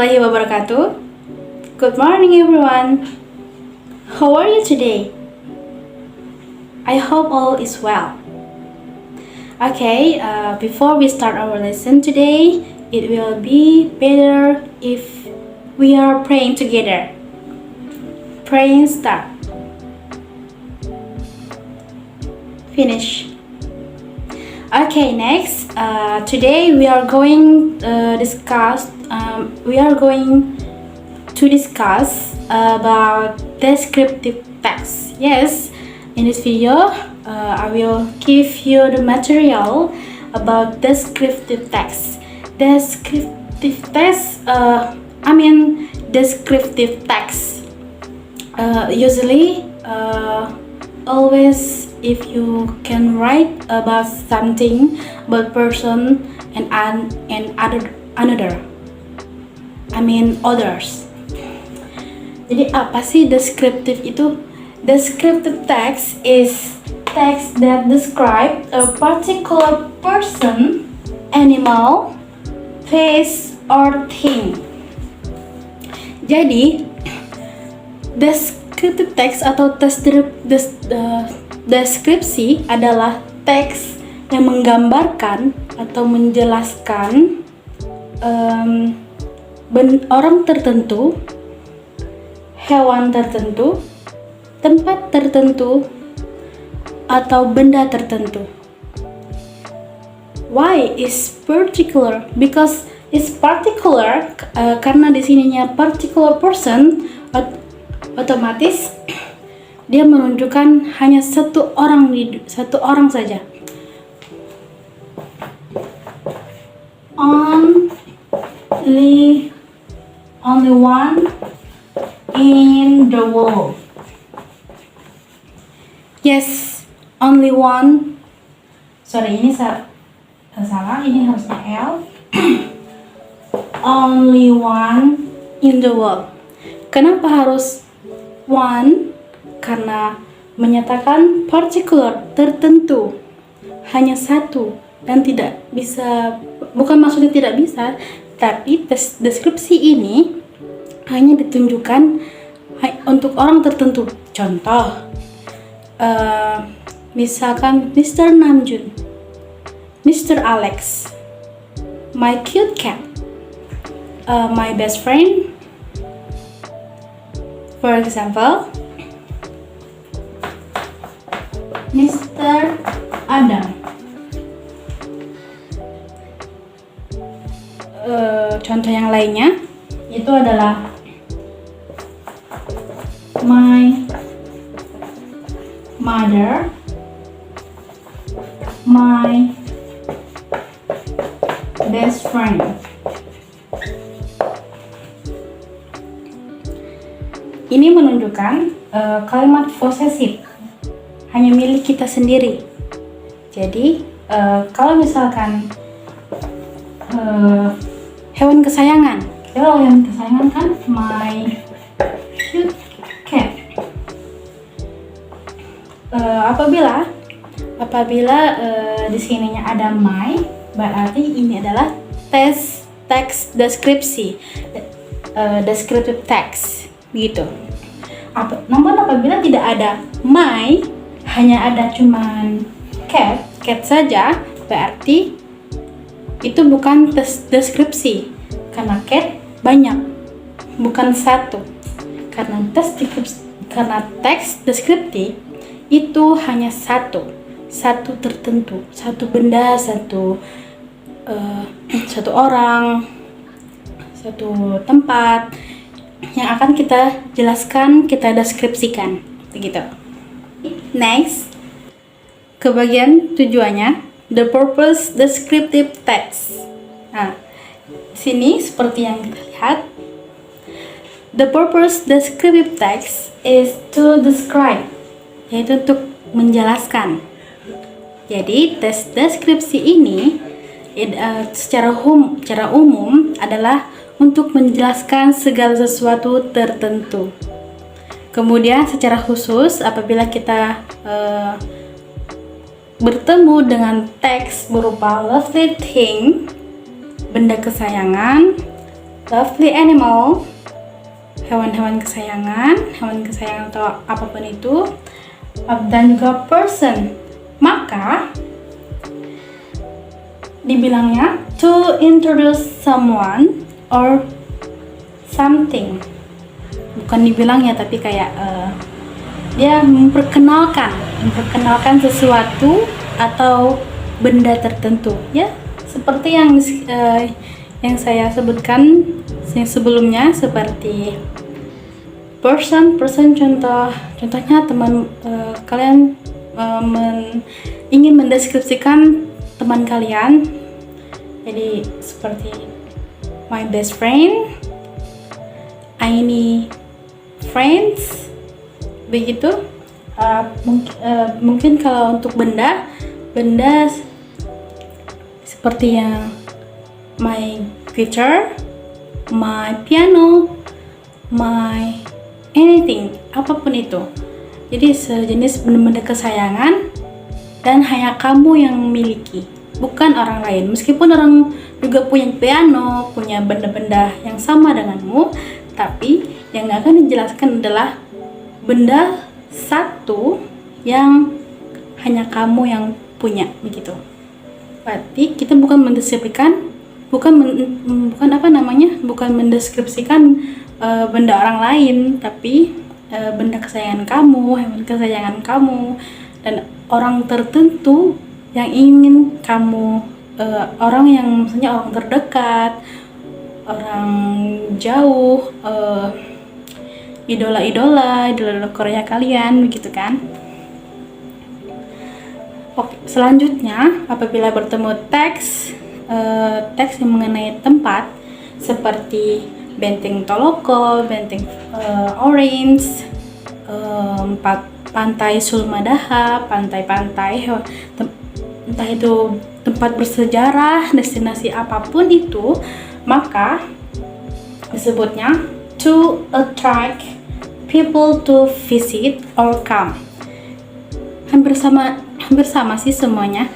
warahmatullahi wabarakatuh. Good morning everyone. How are you today? I hope all is well. Okay, before we start our lesson today, it will be better if we are praying together. Praying start. Finish. Okay, next. Today we are going to discuss about descriptive text. Yes, in this video, I will give you the material about descriptive text. Descriptive text. Descriptive text. Usually, always if you can write about something, about person and others. Jadi apa sih descriptive itu? Descriptive text is text that describe a particular person, animal, place, or thing. Jadi descriptive text atau deskripsi adalah teks yang menggambarkan atau menjelaskan orang tertentu, hewan tertentu, tempat tertentu, atau benda tertentu. Why is particular? Because it's particular karena di sininya particular person, otomatis dia menunjukkan hanya satu orang saja. Only one in the world. Yes, only one. Sorry, ini salah. Ini harusnya L. Only one in the world. Kenapa harus one? Karena menyatakan particular, tertentu, hanya satu, dan tidak bisa, bukan maksudnya tidak bisa, tapi deskripsi ini hanya ditunjukkan untuk orang tertentu. Contoh, misalkan Mr. Namjoon, Mr. Alex, my cute cat, my best friend, for example, Mr. Adam. Contoh yang lainnya itu adalah my mother, my best friend. Ini menunjukkan kalimat posesif, hanya milik kita sendiri. Jadi kalau misalkan hewan kesayangan, kan my cute cat. Apabila di sininya ada my, berarti ini adalah teks deskripsi, descriptive text, gitu. Namun apabila tidak ada my, hanya ada cuman cat saja, berarti itu bukan deskripsi, karena cat banyak, bukan satu. Karena teks deskriptif itu hanya satu tertentu, satu benda, satu orang, satu tempat yang akan kita jelaskan, kita deskripsikan, begitu. Next, ke bagian tujuannya, the purpose descriptive text. Nah, sini seperti yang kita lihat, the purpose descriptive text is to describe, yaitu untuk menjelaskan. Jadi deskripsi ini secara umum adalah untuk menjelaskan segala sesuatu tertentu. Kemudian secara khusus apabila kita bertemu dengan teks berupa lovely thing, benda kesayangan, lovely animal, hewan kesayangan atau apapun itu, dan juga person. Maka dibilangnya to introduce someone or something. Bukan dibilangnya, tapi kayak dia memperkenalkan sesuatu atau benda tertentu, ya, seperti yang saya sebutkan yang sebelumnya, seperti person contohnya teman kalian ingin mendeskripsikan teman kalian, jadi seperti my best friend, I need friends, begitu. Mungkin kalau untuk benda seperti yang my guitar, my piano, my anything, apapun itu. Jadi sejenis benda-benda kesayangan dan hanya kamu yang memiliki, bukan orang lain. Meskipun orang juga punya piano, punya benda-benda yang sama denganmu, tapi yang akan dijelaskan adalah benda satu yang hanya kamu yang punya, begitu. Berarti kita bukan mendeskripsikan, bukan mendeskripsikan benda orang lain, tapi benda kesayangan kamu, hewan kesayangan kamu, dan orang tertentu yang ingin kamu, orang yang maksudnya orang terdekat, orang jauh, idola Korea kalian, begitu kan. Oke, selanjutnya apabila bertemu teks yang mengenai tempat seperti Benteng Toloko, Benteng Orange, Pantai Sulmadaha, pantai-pantai, entah itu tempat bersejarah, destinasi apapun itu, maka disebutnya to attract people to visit or come. Hampir sama sih semuanya.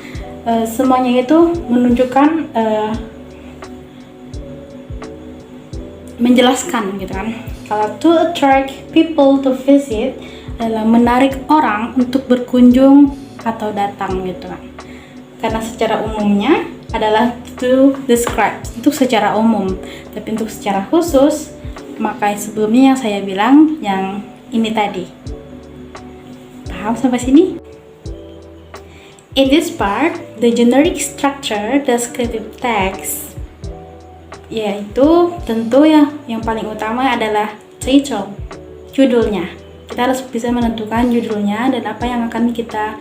Semuanya itu menunjukkan, menjelaskan gitu kan. Kalau to attract people to visit adalah menarik orang untuk berkunjung atau datang gitu kan. Karena secara umumnya adalah to describe, itu secara umum. Tapi untuk secara khusus, maka sebelumnya yang saya bilang yang ini tadi. Paham sampai sini? In this part, the generic structure descriptive text, yaitu tentu yang paling utama adalah title, judulnya. Kita harus bisa menentukan judulnya dan apa yang akan kita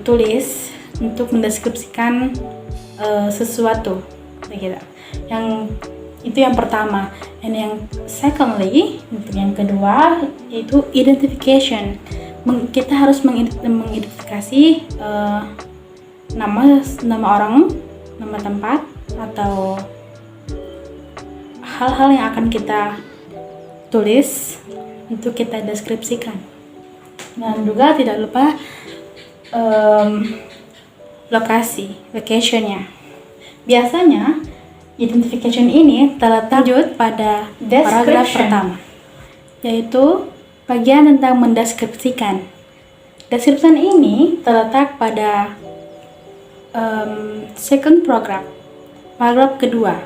tulis untuk mendeskripsikan sesuatu, begitu. Itu yang pertama. Dan yang secondly, untuk yang kedua, yaitu identification. Kita harus mengidentifikasi nama orang, nama tempat, atau hal-hal yang akan kita tulis untuk kita deskripsikan. Dan juga tidak lupa locationnya. Biasanya identification ini terletak pada paragraf pertama, yaitu bagian tentang mendeskripsikan. Description ini terletak pada second paragraf kedua.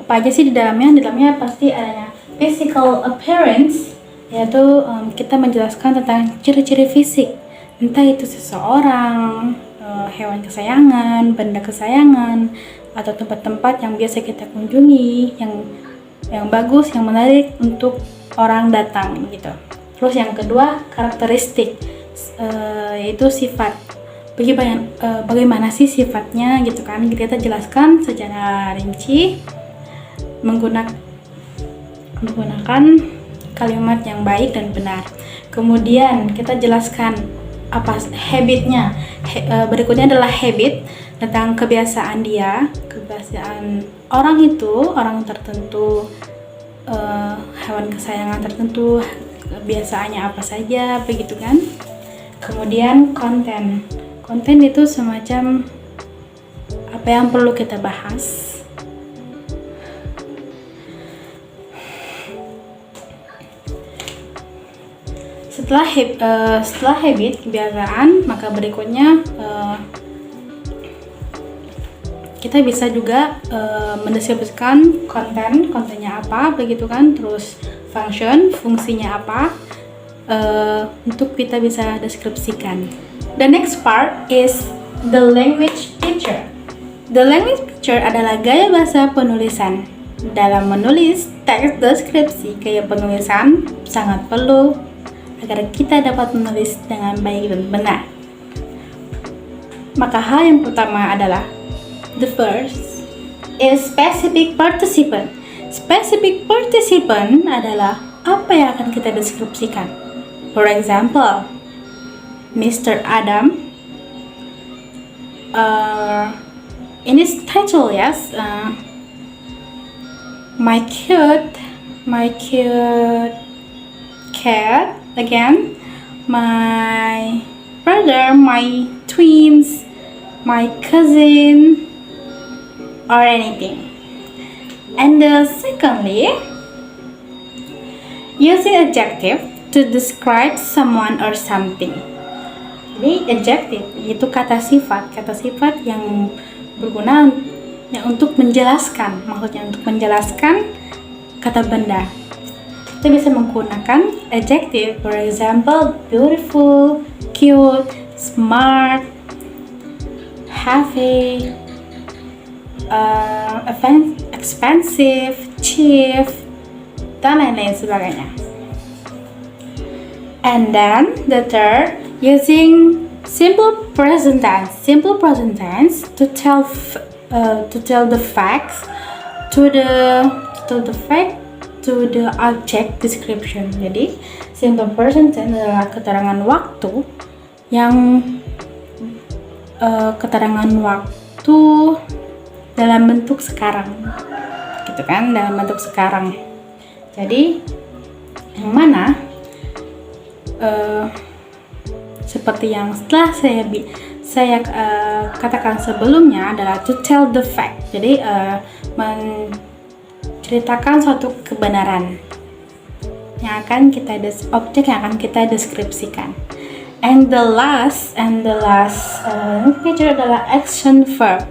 Apa aja sih di dalamnya? Di dalamnya pasti adanya physical appearance, yaitu kita menjelaskan tentang ciri-ciri fisik, entah itu seseorang, hewan kesayangan, benda kesayangan, atau tempat-tempat yang biasa kita kunjungi, yang bagus, yang menarik untuk orang datang gitu. Terus yang kedua, karakteristik, yaitu sifat. Bagaimana sih sifatnya gitu kan? Kita jelaskan secara rinci menggunakan kalimat yang baik dan benar. Kemudian kita jelaskan apa habitnya. Berikutnya adalah habit, tentang kebiasaan dia, kebiasaan orang itu, orang tertentu, hewan kesayangan tertentu, kebiasaannya apa saja, begitu kan. Kemudian konten itu semacam apa yang perlu kita bahas, setelah habit kebiasaan, maka berikutnya kita bisa juga mendeskripsikan kontennya apa, begitu kan, terus fungsinya apa, untuk kita bisa deskripsikan. The next part is the language picture. The language picture adalah gaya bahasa penulisan. Dalam menulis teks deskripsi, gaya penulisan sangat perlu agar kita dapat menulis dengan baik dan benar. Maka hal yang pertama adalah the first is specific participant. Specific participant adalah apa yang akan kita deskripsikan. For example, Mr. Adam, in his title, yes, my cute cat, again, my brother, my twins, my cousin, or anything. And secondly, using adjective to describe someone or something. Jadi adjective itu kata sifat yang berguna untuk menjelaskan, maksudnya untuk menjelaskan kata benda. Kita bisa menggunakan adjective, for example, beautiful, cute, smart, happy, expensive, cheap, dan lain-lain sebagainya. And then the third, using simple present tense to tell the facts to the object description. Jadi simple present tense adalah keterangan waktu yang dalam bentuk sekarang, gitu kan, dalam bentuk sekarang. Jadi yang mana seperti yang setelah saya katakan sebelumnya adalah to tell the fact. Jadi menceritakan suatu kebenaran yang akan objek yang akan kita deskripsikan. And the last picture adalah action verb.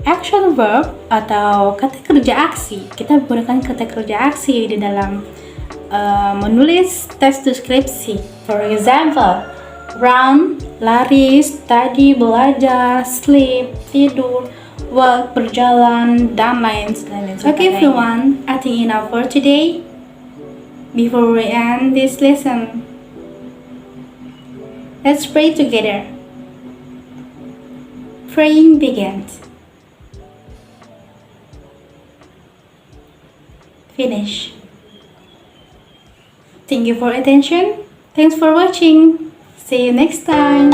Action verb atau kata kerja aksi. Kita menggunakan kata kerja aksi di dalam menulis teks deskripsi. For example, run, lari, study, belajar, sleep, tidur, walk, berjalan, dan lain sebagainya. Okay everyone, I think enough for today. Before we end this lesson, let's pray together. Praying begins. Finish. Thank you for attention. Thanks for watching. See you next time.